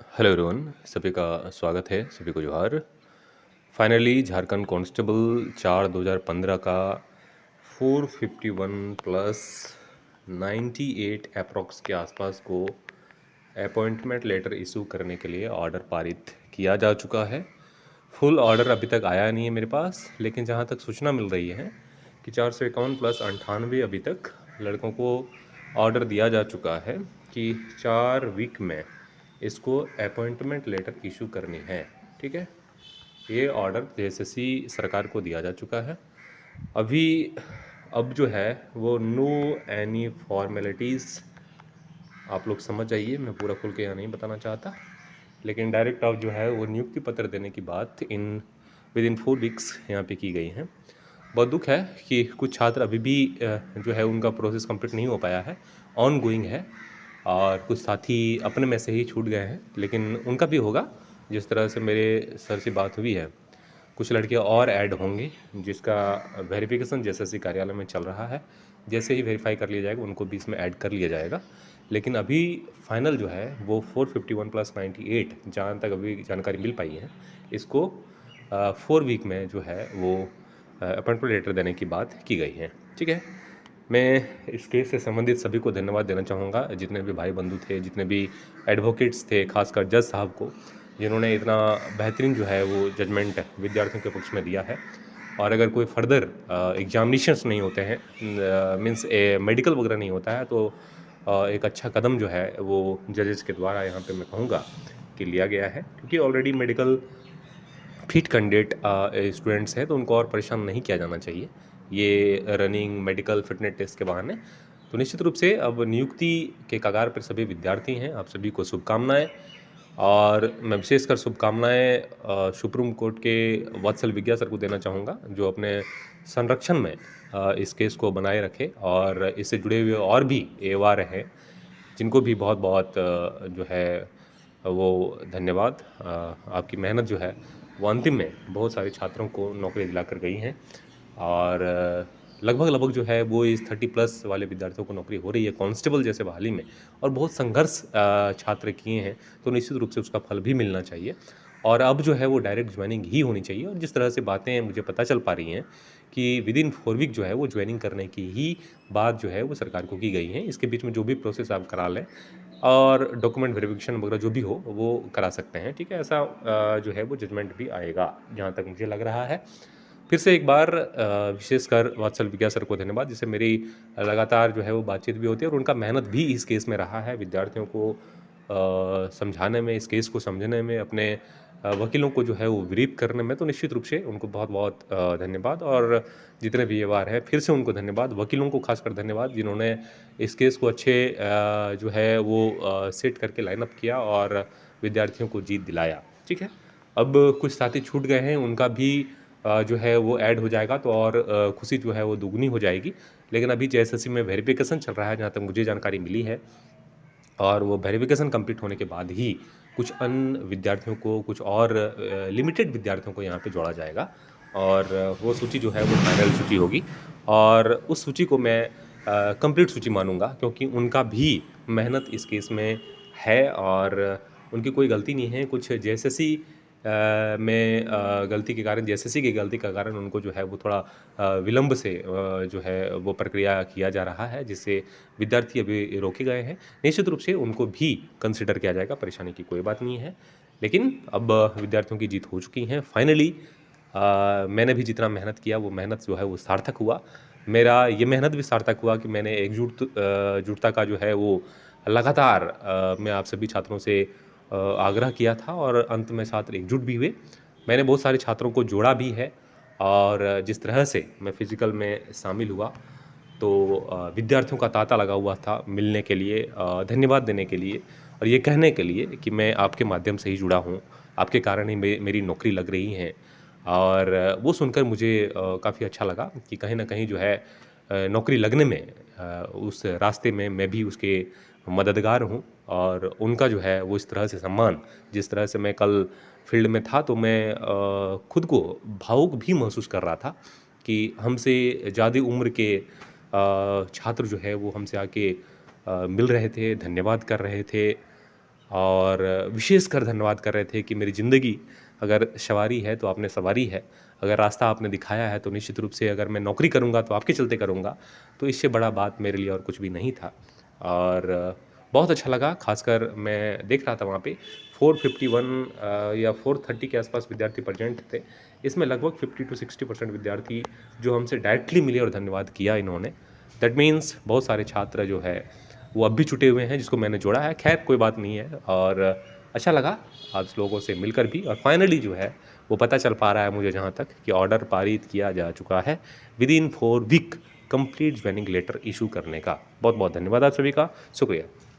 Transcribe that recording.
Hello everyone, सभी का स्वागत है, सभी को जोहार। फाइनली झारखंड कांस्टेबल 4/2015 का 451 प्लस 98 अप्रॉक्स के आसपास को अपॉइंटमेंट लेटर इशू करने के लिए ऑर्डर पारित किया जा चुका है। फुल ऑर्डर अभी तक आया नहीं है मेरे पास, लेकिन जहाँ तक सूचना मिल रही है कि 451 प्लस 98 अभी तक लड़कों को ऑर्डर दिया जा चुका है कि 4 वीक में इसको अपॉइंटमेंट लेटर इशू करनी है। ठीक है, ये ऑर्डर जेएसएससी सरकार को दिया जा चुका है। अभी अब जो है वो नो एनी फॉर्मेलिटीज़, आप लोग समझ जाइए, मैं पूरा खुल के यहाँ नहीं बताना चाहता, लेकिन डायरेक्ट अब जो है वो नियुक्ति पत्र देने की बात विद इन 4 वीक्स यहाँ पे की गई है। बहुत दुख है कि कुछ छात्र अभी भी जो है उनका प्रोसेस कंप्लीट नहीं हो पाया है, ऑन गोइंग है, और कुछ साथी अपने में से ही छूट गए हैं, लेकिन उनका भी होगा। जिस तरह से मेरे सर से बात हुई है, कुछ लड़के और ऐड होंगे जिसका वेरिफिकेशन जेएसएससी कार्यालय में चल रहा है। जैसे ही वेरीफाई कर लिया जाएगा उनको भी इसमें ऐड कर लिया जाएगा। लेकिन अभी फाइनल जो है वो 451 प्लस 98, जहाँ तक अभी जानकारी मिल पाई है, इसको 4 वीक में जो है वो अपॉइंटमेंट लेटर देने की बात की गई है। ठीक है, मैं इस केस से संबंधित सभी को धन्यवाद देना चाहूँगा, जितने भी भाई बंधु थे, जितने भी एडवोकेट्स थे, खासकर जज साहब को, जिन्होंने इतना बेहतरीन जो है वो जजमेंट विद्यार्थियों के पक्ष में दिया है। और अगर कोई फर्दर एग्जामिनेशंस नहीं होते हैं, मीन्स मेडिकल वगैरह नहीं होता है, तो एक अच्छा कदम जो है वो जजेस के द्वारा यहाँ पे मैं कहूँगा कि लिया गया है, क्योंकि already medical fit candidate students हैं, तो उनको और परेशान नहीं किया जाना चाहिए ये रनिंग मेडिकल फिटनेस टेस्ट के बहाने। तो निश्चित रूप से अब नियुक्ति के कगार पर सभी विद्यार्थी हैं, आप सभी को शुभकामनाएं। और मैं विशेषकर शुभकामनाएं सुप्रीम कोर्ट के वत्सल विज्ञा सर को देना चाहूँगा, जो अपने संरक्षण में इस केस को बनाए रखे, और इससे जुड़े हुए और भी एवार हैं जिनको भी बहुत बहुत जो है वो धन्यवाद। आपकी मेहनत जो है वो अंतिम में बहुत सारे छात्रों को नौकरी दिलाकर गई हैं, और लगभग लगभग जो है वो इस 30+ वाले विद्यार्थियों को नौकरी हो रही है कांस्टेबल जैसे बहाली में, और बहुत संघर्ष छात्र किए हैं, तो निश्चित रूप से उसका फल भी मिलना चाहिए। और अब जो है वो डायरेक्ट ज्वाइनिंग ही होनी चाहिए, और जिस तरह से बातें मुझे पता चल पा रही हैं कि विद इन 4 वीक जो है वो ज्वाइनिंग करने की ही बात जो है वो सरकार को की गई है। इसके बीच में जो भी प्रोसेस आप करा लें और डॉक्यूमेंट वेरिफिकेशन वगैरह जो भी हो वो करा सकते हैं। ठीक है, ऐसा जो है वो जजमेंट भी आएगा, जहाँ तक मुझे लग रहा है। फिर से एक बार विशेषकर वात्सल विज्ञा सर को धन्यवाद, जिससे मेरी लगातार जो है वो बातचीत भी होती है, और उनका मेहनत भी इस केस में रहा है, विद्यार्थियों को समझाने में, इस केस को समझने में, अपने वकीलों को जो है वो ब्रीफ करने में। तो निश्चित रूप से उनको बहुत बहुत धन्यवाद, और जितने भी ये वार है फिर से उनको धन्यवाद, वकीलों को खासकर धन्यवाद, जिन्होंने इस केस को अच्छे जो है वो सेट करके लाइनअप किया और विद्यार्थियों को जीत दिलाया। ठीक है, अब कुछ साथी छूट गए हैं, उनका भी जो है वो ऐड हो जाएगा, तो और खुशी जो है वो दुगनी हो जाएगी। लेकिन अभी जेएसएससी में वेरिफिकेशन चल रहा है, जहाँ तक मुझे जानकारी मिली है, और वो वेरिफिकेशन कंप्लीट होने के बाद ही कुछ अन्य विद्यार्थियों को, कुछ और लिमिटेड विद्यार्थियों को यहाँ पे जोड़ा जाएगा, और वो सूची जो है वो फाइनल सूची होगी, और उस सूची को मैं कंप्लीट सूची मानूंगा, क्योंकि उनका भी मेहनत इस केस में है, और उनकी कोई गलती नहीं है। कुछ जेएसएससी में गलती के कारण, जेएसएससी की गलती का कारण उनको जो है वो थोड़ा विलंब से जो है वो प्रक्रिया किया जा रहा है, जिससे विद्यार्थी अभी रोके गए हैं। निश्चित रूप से उनको भी कंसिडर किया जाएगा, परेशानी की कोई बात नहीं है। लेकिन अब विद्यार्थियों की जीत हो चुकी है फाइनली। मैंने भी जितना मेहनत किया वो मेहनत जो है वो सार्थक हुआ। मेरा ये मेहनत भी सार्थक हुआ कि मैंने जुटता का जो है वो लगातार मैं आप सभी छात्रों से आग्रह किया था, और अंत में छात्र एकजुट भी हुए। मैंने बहुत सारे छात्रों को जोड़ा भी है, और जिस तरह से मैं फिजिकल में शामिल हुआ, तो विद्यार्थियों का तांता लगा हुआ था मिलने के लिए, धन्यवाद देने के लिए, और ये कहने के लिए कि मैं आपके माध्यम से ही जुड़ा हूँ, आपके कारण ही मेरी नौकरी लग रही है। और वो सुनकर मुझे काफ़ी अच्छा लगा कि कहीं न कहीं जो है नौकरी लगने में, उस रास्ते में मैं भी उसके मददगार हूँ, और उनका जो है वो इस तरह से सम्मान, जिस तरह से मैं कल फील्ड में था, तो मैं खुद को भावुक भी महसूस कर रहा था कि हमसे ज़्यादा उम्र के छात्र जो है वो हमसे आके मिल रहे थे, धन्यवाद कर रहे थे, और विशेषकर धन्यवाद कर रहे थे कि मेरी ज़िंदगी अगर सवारी है तो आपने सवारी है, अगर रास्ता आपने दिखाया है तो निश्चित रूप से अगर मैं नौकरी करूँगा तो आपके चलते करूँगा, तो इससे बड़ा बात मेरे लिए और कुछ भी नहीं था। और बहुत अच्छा लगा, ख़ासकर मैं देख रहा था वहाँ पे 451 या 430 के आसपास विद्यार्थी प्रेज़ेंट थे। इसमें लगभग 50 टू 60% विद्यार्थी जो हमसे डायरेक्टली मिले और धन्यवाद किया इन्होंने। दैट मीन्स बहुत सारे छात्र जो है वो अब भी छूटे हुए हैं जिसको मैंने जोड़ा है। ख़ैर कोई बात नहीं है, और अच्छा लगा आज लोगों से मिलकर भी, और फाइनली जो है वो पता चल पा रहा है मुझे जहाँ तक कि ऑर्डर पारित किया जा चुका है within 4 week complete joining letter issue करने का। बहुत बहुत धन्यवाद आप सभी का, शुक्रिया।